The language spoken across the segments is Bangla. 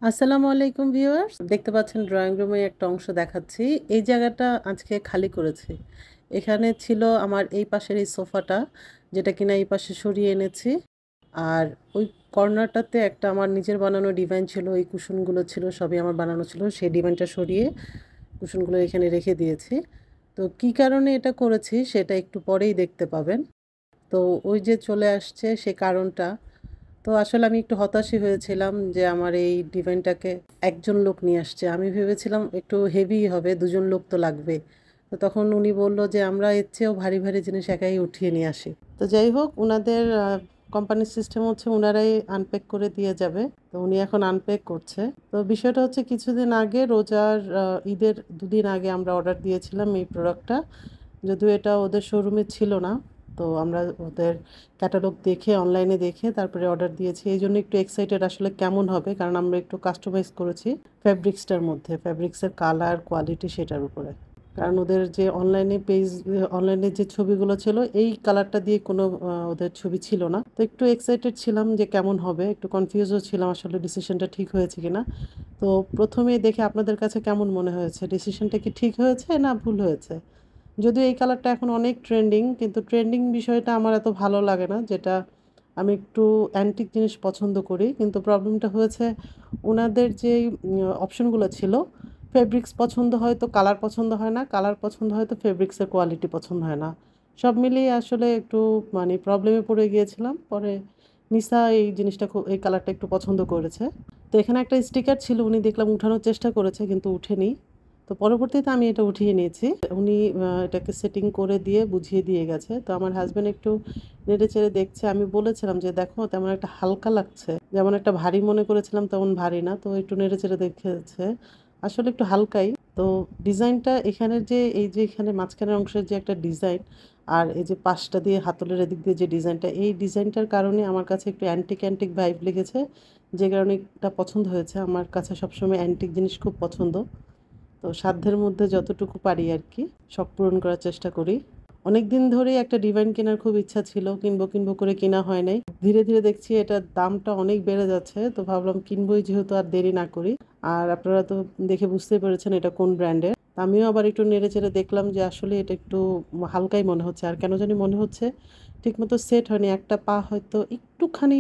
আসসালামু আলাইকুম ভিউয়ার্স, দেখতে পাচ্ছেন ড্রয়িং রুমে একটা অংশ দেখাচ্ছি। এই জায়গাটা আজকে খালি করেছি। এখানে ছিল আমার এই পাশের এই সোফাটা, যেটা কিনা এই পাশে সরিয়ে এনেছি। আর ওই কর্নারটাতে একটা আমার নিজের বানানো ডিজাইন ছিল, ওই কুশনগুলো ছিল সবই আমার বানানো ছিল, সেই ডিজাইনটা সরিয়ে কুশনগুলো এখানে রেখে দিয়েছি। তো কী কারণে এটা করেছি সেটা একটু পরেই দেখতে পাবেন। তো ওই যে চলে আসছে সে কারণটা। তো আসলে আমি একটু হতাশই হয়েছিলাম যে আমার এই ডিজাইনটাকে একজন লোক নিয়ে আসছে। আমি ভেবেছিলাম একটু হেভি হবে, দুজন লোক তো লাগবে। তো তখন উনি বলল যে আমরা এর চেয়েও ভারী ভারী জিনিস একাই উঠিয়ে নিয়ে আসি। তো যাই হোক, ওনাদের কোম্পানির সিস্টেম হচ্ছে ওনারাই আনপ্যাক করে দিয়ে যাবে। তো উনি এখন আনপ্যাক করছে। তো বিষয়টা হচ্ছে কিছুদিন আগে রোজার ঈদের দুদিন আগে আমরা অর্ডার দিয়েছিলাম এই প্রোডাক্টটা। যদিও এটা ওদের শোরুমে ছিল না, তো আমরা ওদের ক্যাটালগ দেখে অনলাইনে দেখে তারপরে অর্ডার দিয়েছি। এই জন্য একটু এক্সাইটেড আসলে কেমন হবে, কারণ আমরা একটু কাস্টমাইজ করেছি ফ্যাব্রিক্সটার মধ্যে, ফ্যাব্রিক্সের কালার কোয়ালিটি সেটার উপরে। কারণ ওদের যে অনলাইনে যে ছবিগুলো ছিল এই কালারটা দিয়ে কোনো ওদের ছবি ছিল না। তো একটু এক্সাইটেড ছিলাম যে কেমন হবে, একটু কনফিউজও ছিলাম আসলে ডিসিশনটা ঠিক হয়েছে কিনা। তো প্রথমে দেখে আপনাদের কাছে কেমন মনে হয়েছে, ডিসিশনটা কি ঠিক হয়েছে না ভুল হয়েছে? যদিও এই কালারটা এখন অনেক ট্রেন্ডিং, কিন্তু ট্রেন্ডিং বিষয়টা আমার এত ভালো লাগে না। যেটা আমি একটু অ্যান্টিক জিনিস পছন্দ করি, কিন্তু প্রবলেমটা হয়েছে ওনাদের যে অপশনগুলো ছিল, ফেব্রিক্স পছন্দ হয় তো কালার পছন্দ হয় না, কালার পছন্দ হয় তো ফেব্রিক্সের কোয়ালিটি পছন্দ হয় না। সব মিলিয়ে আসলে একটু প্রবলেমে পড়ে গিয়েছিলাম। পরে নিসা এই জিনিসটা এই কালারটা একটু পছন্দ করেছে। তো এখানে একটা স্টিকার ছিল, উনি দেখলাম উঠানোর চেষ্টা করেছে কিন্তু উঠেনি। তো পরবর্তীতে আমি এটা উঠিয়ে নিয়েছি। উনি এটাকে সেটিং করে দিয়ে বুঝিয়ে দিয়ে গেছে। তো আমার হাজব্যান্ড একটু নেড়ে চেড়ে দেখছে। আমি বলেছিলাম যে দেখো তেমন একটা হালকা লাগছে, যেমন একটা ভারী মনে করেছিলাম তেমন ভারী না। তো একটু নেড়ে চেড়ে দেখেছে, আসলে একটু হালকাই। তো ডিজাইনটা এখানের যে এই যে এখানে মাঝখানের অংশের যে একটা ডিজাইন, আর এই যে পাশটা দিয়ে হাতলের এদিক দিয়ে যে ডিজাইনটা, এই ডিজাইনটার কারণে আমার কাছে একটু অ্যান্টিক অ্যান্টিক ভাইব লেগেছে, যে কারণে এটা পছন্দ হয়েছে। আমার কাছে সবসময় অ্যান্টিক জিনিস খুব পছন্দ। তো সাধ্যের মধ্যে যতটুকু পারি আর কি শখ পূরণ করার চেষ্টা করি। অনেক দিন ধরেই একটা ডিভাইন কেনার খুব ইচ্ছা ছিল, কিনবো কিনবো করে কেনা হয় নাই। ধীরে ধীরে দেখছি এটার দামটা অনেক বেড়ে যাচ্ছে, তো ভাবলাম কিনবোই যেহেতু, আর দেরি না করি। আর আপনারা তো দেখে বুঝতেই পেরেছেন এটা কোন ব্র্যান্ডের। আমিও আবার একটু নেড়ে চেড়ে দেখলাম যে আসলে এটা একটু হালকাই মনে হচ্ছে। আর কেন জানি মনে হচ্ছে ঠিকমতো সেট হয়নি, একটা পা হয়তো একটুখানি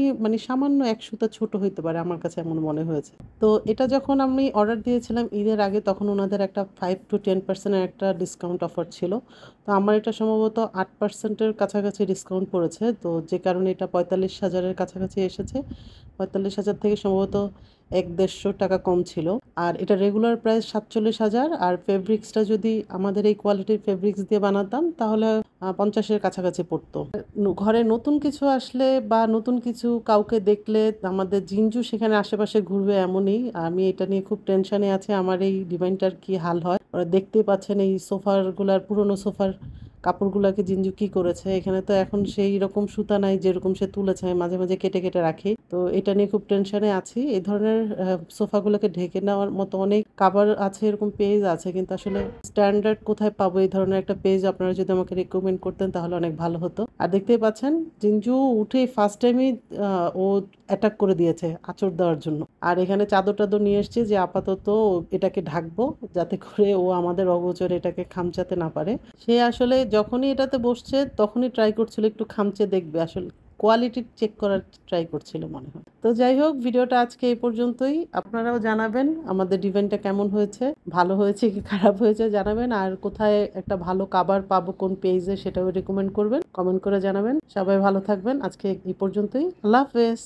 সামান্য এক সুতা ছোট হইতে পারে, আমার কাছে এমন মনে হয়েছে। তো এটা যখন আমি অর্ডার দিয়েছিলাম ঈদের আগে, তখন ওনাদের একটা 5 to 10% একটা ডিসকাউন্ট অফার ছিল। তো আমার এটা সম্ভবত 8%-এর কাছাকাছি ডিসকাউন্ট পড়েছে, তো যে কারণে এটা 45,000-এর কাছাকাছি এসেছে। 45,000 থেকে সম্ভবত 100-150 টাকা কম ছিল। আর এটা রেগুলার প্রাইস 47,000। আর ফেব্রিক্সটা যদি আমাদের এই কোয়ালিটির ফেব্রিক্স দিয়ে বানাতাম তাহলে 50-এর কাছাকাছি পড়তো। ঘরে নতুন কিছু আসলে বা নতুন কিছু কাউকে দেখলে আমাদের জিঞ্জু সেখানে আশেপাশে ঘুরবে, এমনই আমি এটা নিয়ে খুব টেনশনে আছি আমার এই ডিজাইনটার কি হাল হয়। ওরা দেখতেই পাচ্ছেন এই সোফারগুলার, পুরনো সোফার কাপড়গুলোকে জিঞ্জু কি করেছে। এখানে তো এখন সেই রকম সুতা নাই যেরকম সে তুলেছে, আমি মাঝে মাঝে কেটে কেটে রাখি। তো এটা নিয়ে খুব টেনশনে আছি। এই ধরনের সোফাগুলোকে ঢেকে নেওয়ার মতো অনেক কাভার আছে, এরকম পেজ আছে, কিন্তু আসলে স্ট্যান্ডার্ড কোথায় পাবো এই ধরনের একটা পেজ আপনারা যদি আমাকে রেকমেন্ড করতেন তাহলে অনেক ভালো হতো। আর দেখতেই পাচ্ছেন জিঞ্জু উঠে ফার্স্ট টাইমই ও অ্যাটাক করে দিয়েছে আঁচড় দেওয়ার জন্য। আর এখানে চাদর টাদর নিয়ে এসছে যে আপাতত এটাকে ঢাকবো, যাতে করে ও আমাদের অগোচরে এটাকে খামচাতে না পারে। সে আসলে যখনই এটাতে বসছে তখনই ট্রাই করছিল একটু খামচে দেখবে, আসলে কোয়ালিটি চেক করার ট্রাই করছিল মনে হয়। তো যাই হোক, ভিডিওটা আজকে এই পর্যন্তই। আপনারাও জানাবেন আমাদের ডিজাইনটা কেমন হয়েছে, ভালো হয়েছে কি খারাপ হয়েছে জানাবেন। আর কোথায় একটা ভালো কাভার পাবো কোন পেজে সেটাও রেকমেন্ড করবেন, কমেন্ট করে জানাবেন। সবাই ভালো থাকবেন। আজকে এই পর্যন্তই। আল্লাহ হাফেজ।